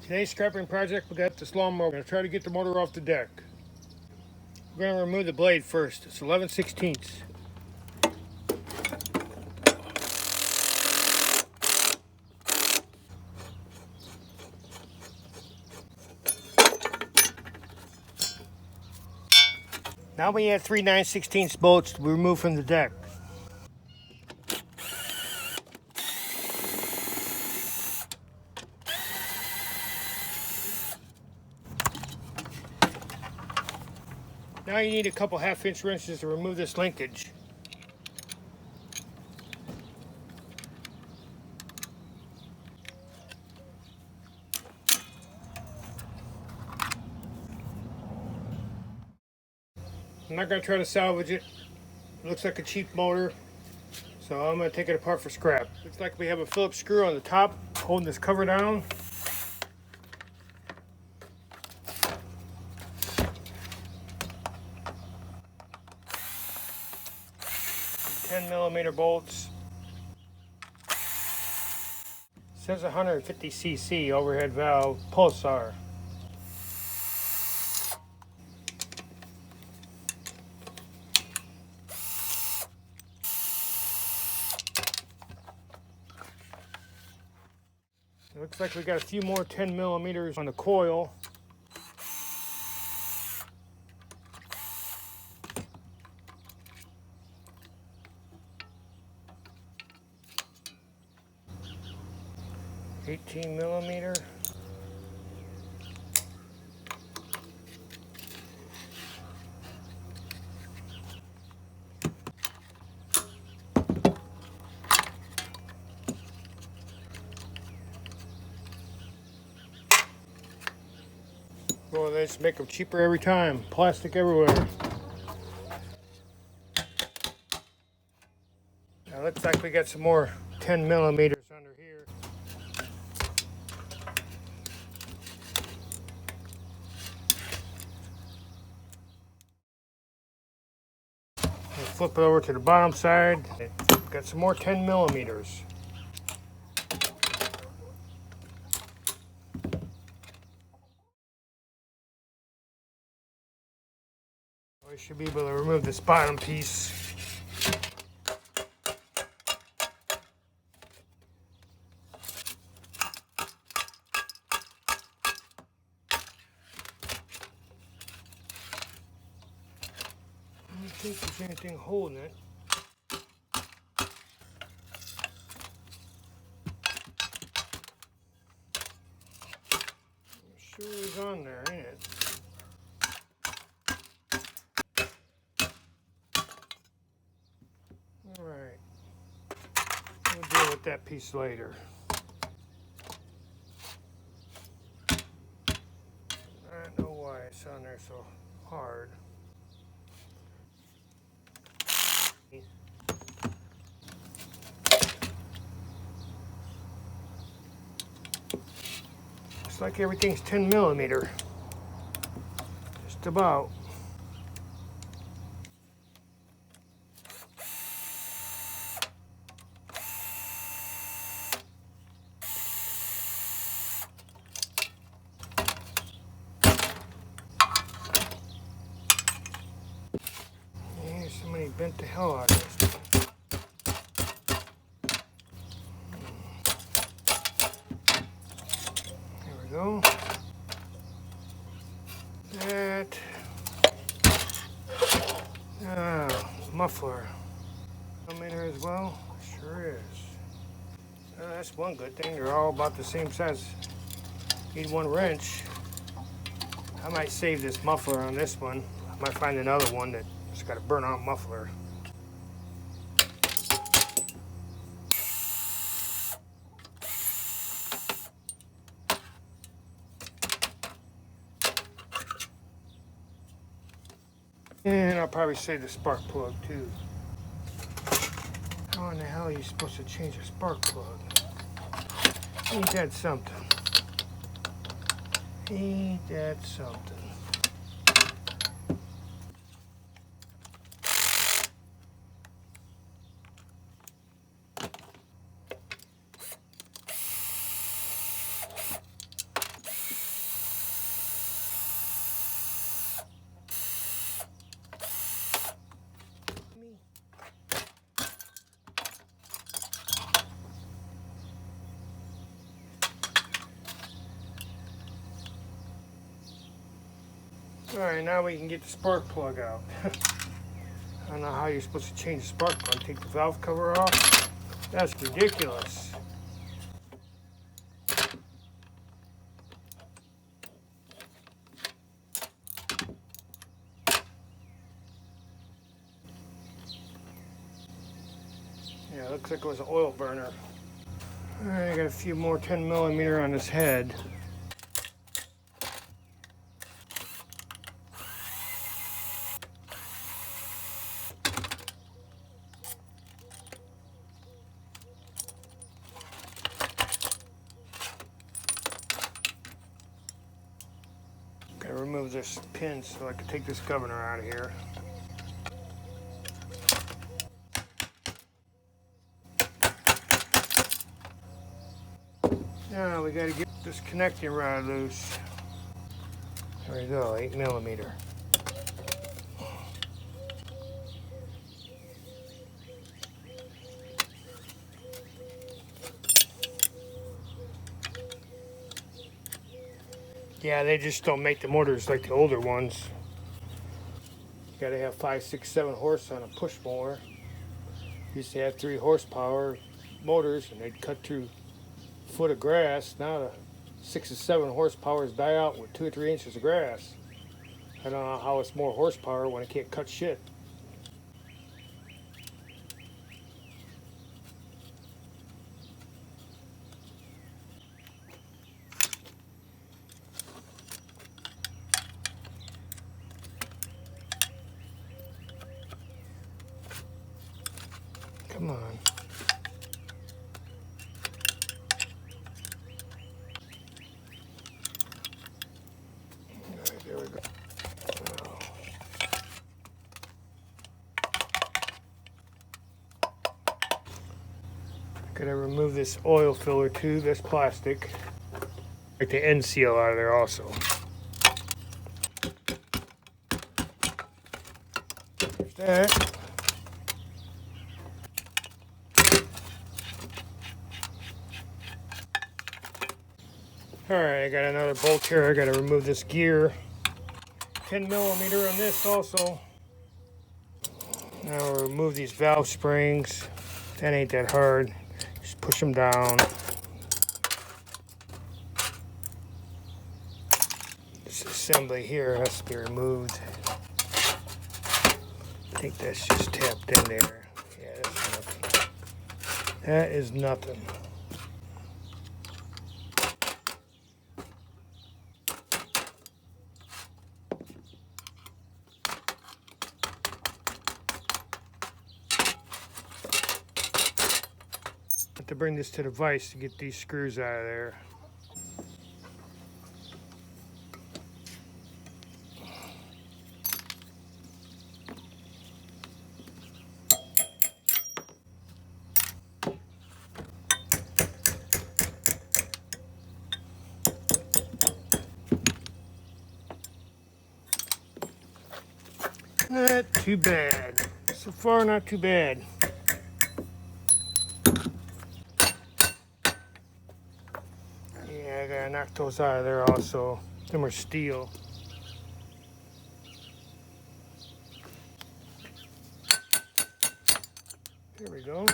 Today's scrapping project, we got this lawnmower. We're going to try to get the motor off the deck. We're going to remove the blade first. It's 11/16. Now we add 3 9/16 bolts to be removed from the deck. Now you need a couple 1/2-inch wrenches to remove this linkage. I'm not going to try to salvage it. It looks like a cheap motor, so I'm going to take it apart for scrap. Looks like we have a Phillips screw on the top holding this cover down. Ten millimeter bolts. Says 150 cc overhead valve pulsar. It looks like we got a few more 10 millimeters on the coil. $18 millimeter. Well, they just make them cheaper every time. Plastic everywhere. Now, looks like we got some more 10 millimeters under here. We'll flip it over to the bottom side. Got some more 10 millimeters. We should be able to remove this bottom piece. I don't think there's anything holding it. It sure is on there, ain't it? Alright. We'll deal with that piece later. I don't know why it's on there so hard. Looks like everything's 10 millimeter. Just about. Yeah, somebody bent the hell out of this. There we go. That. Muffler. Millimeter as well? Sure is. That's one good thing. They're all about the same size. Need one wrench. I might save this muffler on this one. I might find another one that's got a burn-out muffler. And I'll probably save the spark plug too. How in the hell are you supposed to change a spark plug? Ain't that something? Ain't that something? Alright, now we can get the spark plug out. I don't know how you're supposed to change the spark plug. Take the valve cover off. That's ridiculous. Yeah, it looks like it was an oil burner. Alright, I got a few more 10mm on this head. Gotta remove this pin so I can take this governor out of here. Now we gotta get this connecting rod loose. There we go, 8mm. Yeah, they just don't make the motors like the older ones. You gotta have 5, 6, 7 horse on a push mower. Used to have 3 horsepower motors and they'd cut through a foot of grass. Now the 6 or 7 horsepowers die out with 2 or 3 inches of grass. I don't know how it's more horsepower when it can't cut shit. Come on. All right, there we go. Now. Gotta remove this oil filler too, this plastic. Take the end seal out of there also. There's that. Alright, I got another bolt here. I gotta remove this gear. 10mm on this also. Now we'll remove these valve springs. That ain't that hard. Just push them down. This assembly here has to be removed. I think that's just tapped in there. Yeah, that's nothing. That is nothing. To bring this to the vise to get these screws out of there. Not too bad. So far, not too bad. I gotta knock those out of there also. Them are steel. There we go.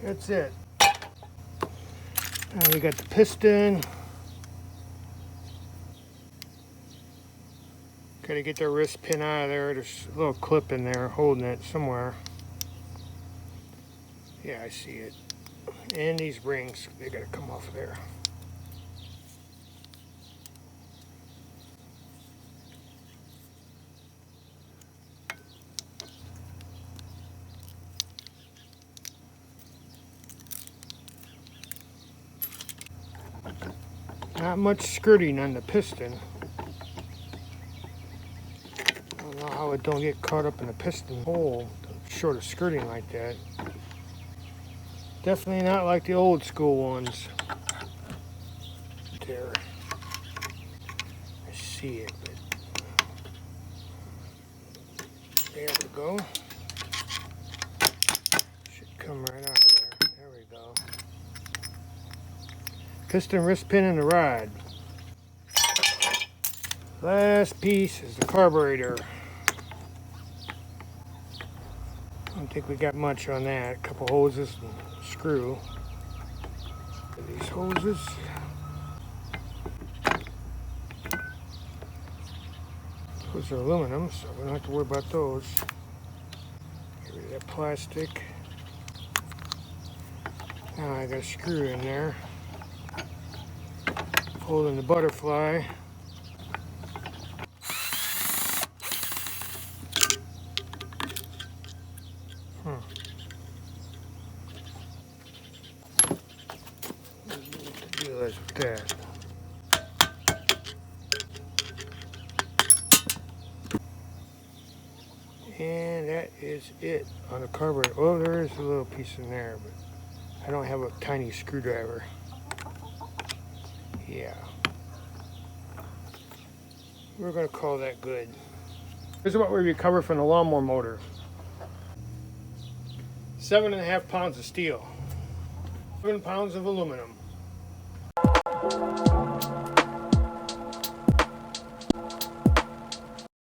That's it. Now we got the piston. Gotta get the wrist pin out of there. There's a little clip in there holding it somewhere. Yeah, I see it. And these rings, they gotta come off of there. Not much skirting on the piston. I don't know how it don't get caught up in the piston hole, short of skirting like that. Definitely not like the old school ones. There. I see it, but there we go. Should come right out of there. There we go. piston wrist pin and the rod. Last piece is the carburetor. I don't think we got much on that. A couple hoses and a screw. These hoses. Those are aluminum, so we don't have to worry about those. Get rid of that plastic. Now I got a screw in there. Holding the butterfly. What the deal is with that? And that is it on the carburetor. Oh, there is a little piece in there, but I don't have a tiny screwdriver. Yeah. We're going to call that good. Here's what we recovered from the lawnmower motor. 7.5 pounds of steel. 7 pounds of aluminum.